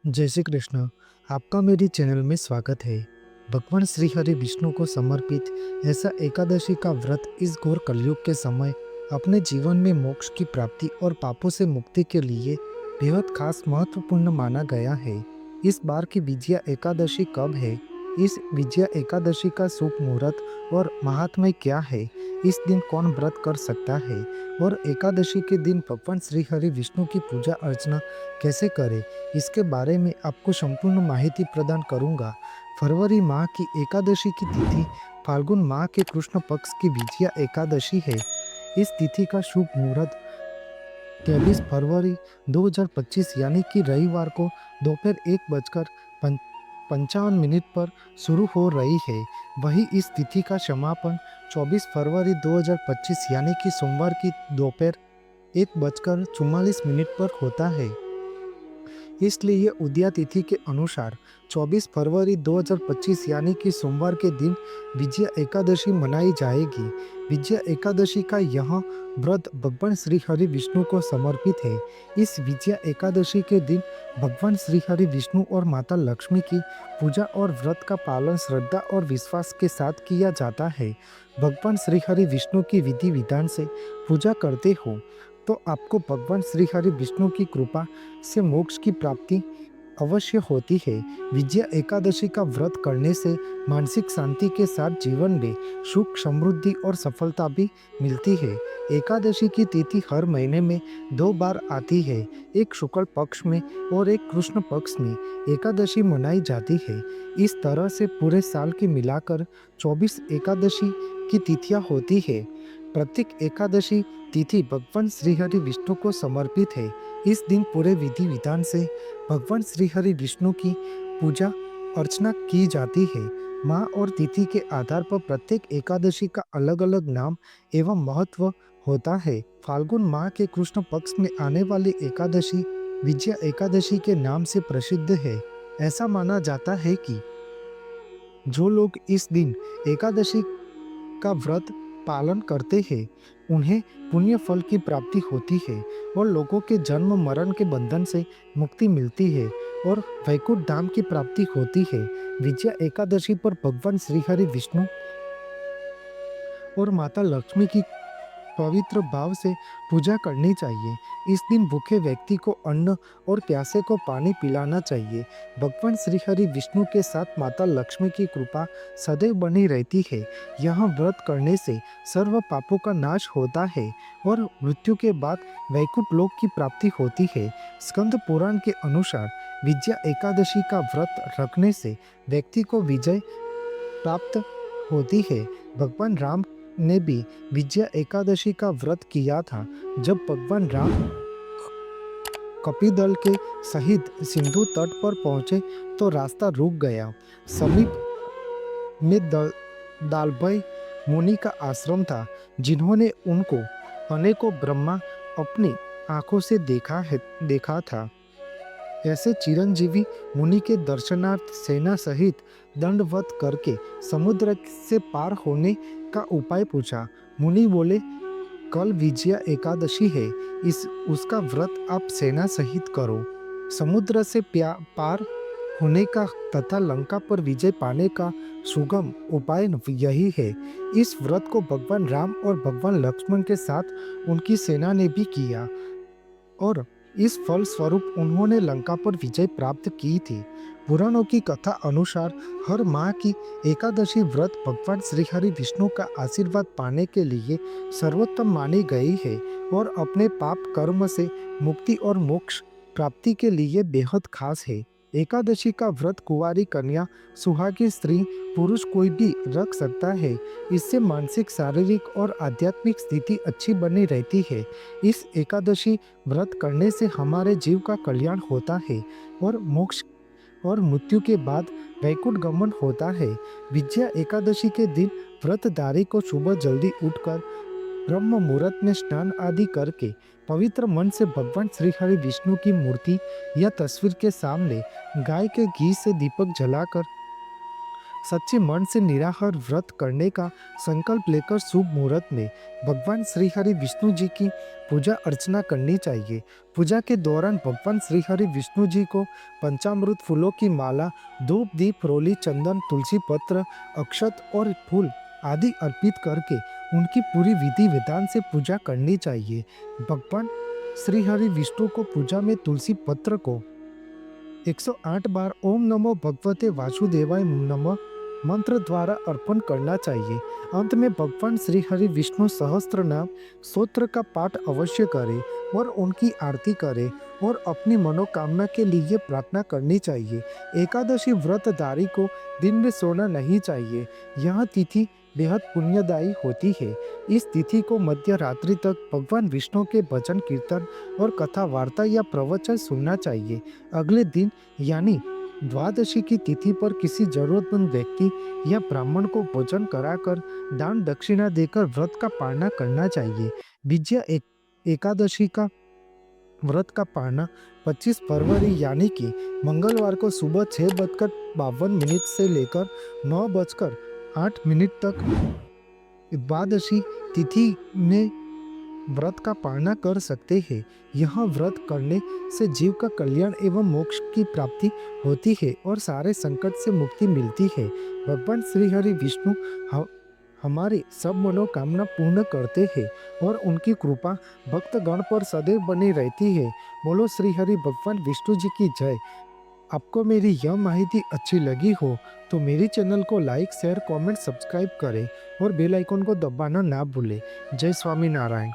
जय श्री कृष्ण। आपका मेरी चैनल में स्वागत है। भगवान श्री हरि विष्णु को समर्पित ऐसा एकादशी का व्रत इस घोर कलयुग के समय अपने जीवन में मोक्ष की प्राप्ति और पापों से मुक्ति के लिए बेहद खास महत्वपूर्ण माना गया है। इस बार की विजया एकादशी कब है? इस विजया एकादशी का शुभ मुहूर्त और महात्म्य क्या है? इस दिन कौन व्रत कर सकता है? और एकादशी के दिन भगवान श्री हरि विष्णु की पूजा अर्चना कैसे करें? इसके बारे में आपको संपूर्ण माहिती प्रदान करूंगा। फरवरी माह की एकादशी की तिथि फाल्गुन माह के कृष्ण पक्ष की विजया एकादशी है। इस तिथि का शुभ मुहूर्त 23 फरवरी 2025 यानी कि रविवार को दोपहर 1:55 पर शुरू हो रही है। वहीं इस तिथि का समापन 24 फरवरी 2025 यानी कि सोमवार की दोपहर 1:44 पर होता है। इसलिए ये उदया तिथि के अनुसार 24 फरवरी 2025 यानी कि सोमवार के दिन विजया एकादशी मनाई जाएगी। विजया एकादशी का यह व्रत भगवान श्री हरि विष्णु को समर्पित है। इस विजया एकादशी के दिन भगवान श्री हरि विष्णु और माता लक्ष्मी की पूजा और व्रत का पालन श्रद्धा और विश्वास के साथ किया जाता है। भगवान श्री हरि विष्णु की विधि विधान से पूजा करते हो तो आपको भगवान श्री हरि विष्णु की कृपा से मोक्ष की प्राप्ति अवश्य होती है। विजया एकादशी का व्रत करने से मानसिक शांति के साथ जीवन में सुख समृद्धि और सफलता भी मिलती है। एकादशी की तिथि हर महीने में 2 बार आती है, एक शुक्ल पक्ष में और एक कृष्ण पक्ष में एकादशी मनाई जाती है। इस तरह से पूरे साल की मिलाकर 24 एकादशी की तिथियां होती है। प्रत्येक एकादशी तिथि भगवान श्री हरि विष्णु को समर्पित है। इस दिन पूरे विधि विधान से भगवान श्री हरि विष्णु की पूजा अर्चना की जाती है। माह और तिथि के आधार पर प्रत्येक एकादशी का अलग अलग नाम एवं महत्व होता है। फाल्गुन माह के कृष्ण पक्ष में आने वाली एकादशी विजया एकादशी के नाम से प्रसिद्ध है। ऐसा माना जाता है कि जो लोग इस दिन एकादशी का व्रत पालन करते हैं उन्हें पुण्य फल की प्राप्ति होती है और लोगों के जन्म मरण के बंधन से मुक्ति मिलती है और वैकुंठ धाम की प्राप्ति होती है। विजया एकादशी पर भगवान श्री हरि विष्णु और माता लक्ष्मी की पवित्र भाव से पूजा करनी चाहिए। इस दिन भूखे व्यक्ति को अन्न और प्यासे को पानी पिलाना चाहिए। भगवान श्री हरि विष्णु के साथ माता लक्ष्मी की कृपा सदैव बनी रहती है। यह व्रत करने से सर्व पापों का नाश होता है और मृत्यु के बाद वैकुंठ लोक की प्राप्ति होती है। स्कंद पुराण के अनुसार विजया एकादशी का व्रत रखने से व्यक्ति को विजय प्राप्त होती है। भगवान राम ने भी विजया एकादशी का व्रत किया था। जब भगवान राम कपिदल के सहित सिंधु तट पर पहुंचे तो रास्ता रुक गया। समीप में दालभय मुनि का आश्रम था, जिन्होंने उनको अनेकों ब्रह्मा अपनी आंखों से देखा था। ऐसे चिरंजीवी मुनि के दर्शनार्थ सेना सहित दंडवत करके समुद्र से पार होने का उपाय पूछा। मुनि बोले, कल विजया एकादशी है, इस उसका व्रत आप सेना सहित करो। समुद्र से पार होने का तथा लंका पर विजय पाने का सुगम उपाय यही है। इस व्रत को भगवान राम और भगवान लक्ष्मण के साथ उनकी सेना ने भी किया और इस फल स्वरूप उन्होंने लंका पर विजय प्राप्त की थी। पुराणों की कथा अनुसार हर माह की एकादशी व्रत भगवान श्री हरि विष्णु का आशीर्वाद पाने के लिए सर्वोत्तम मानी गई है और अपने पाप कर्म से मुक्ति और मोक्ष प्राप्ति के लिए बेहद खास है। एकादशी का व्रत कुंवारी कन्या, सुहागी स्त्री, पुरुष कोई भी रख सकता है। इससे मानसिक, शारीरिक और आध्यात्मिक स्थिति अच्छी बनी रहती है। इस एकादशी व्रत करने से हमारे जीव का कल्याण होता है और मोक्ष और मृत्यु के बाद वैकुंठ गमन होता है। विजया एकादशी के दिन व्रतधारी को सुबह जल्दी उठकर ब्रह्म मुहूर्त में स्नान आदि करके पवित्र मन से भगवान श्री हरि विष्णु की मूर्ति या तस्वीर के सामने गाय के घी से दीपक जलाकर सच्चे मन से निराहार व्रत करने का संकल्प लेकर शुभ मुहूर्त में भगवान श्री हरि विष्णु जी की पूजा अर्चना करनी चाहिए। पूजा के दौरान भगवान श्री हरि विष्णु जी को पंचामृत फूलों की माला, धूप, दीप, रोली, चंदन, तुलसी पत्र, अक्षत और फूल आदि अर्पित करके उनकी पूरी विधि विधान से पूजा करनी चाहिए। भगवान श्री हरि विष्णु को पूजा में तुलसी पत्र को 108 बार ओम नमो भगवते वासुदेवाय नमः मंत्र द्वारा अर्पण करना चाहिए। अंत में भगवान श्री हरि विष्णु सहस्त्र नाम स्तोत्र का पाठ अवश्य करें और उनकी आरती करें और अपनी मनोकामना के लिए प्रार्थना करनी चाहिए। एकादशी व्रतधारी को दिन में सोना नहीं चाहिए। यह तिथि बेहद पुण्यदायी होती है। इस तिथि को मध्य रात्रि तक भगवान विष्णु के भजन कीर्तन और कथा वार्ता या प्रवचन सुनना चाहिए। अगले दिन यानी द्वादशी की तिथि पर किसी जरूरतमंद व्यक्ति या ब्राह्मण को भोजन कराकर दान दक्षिणा देकर व्रत का पालना करना चाहिए। विजया एकादशी का व्रत का पालना 25 फरवरी यानी कि मंगलवार को सुबह 6:52 से लेकर 9:08 तक द्वादशी तिथि में व्रत का पालना कर सकते हैं। यह व्रत करने से जीव का कल्याण एवं मोक्ष की प्राप्ति होती है और सारे संकट से मुक्ति मिलती है। भगवान श्री हरि विष्णु हमारी सब मनोकामना पूर्ण करते हैं और उनकी कृपा भक्तगण पर सदैव बनी रहती है। बोलो श्री हरि भगवान विष्णु जी की जय। आपको मेरी यह माहिती अच्छी लगी हो तो मेरी चैनल को लाइक, शेयर, कमेंट, सब्सक्राइब करें और बेल आइकन को दबाना ना भूलें। जय स्वामी नारायण।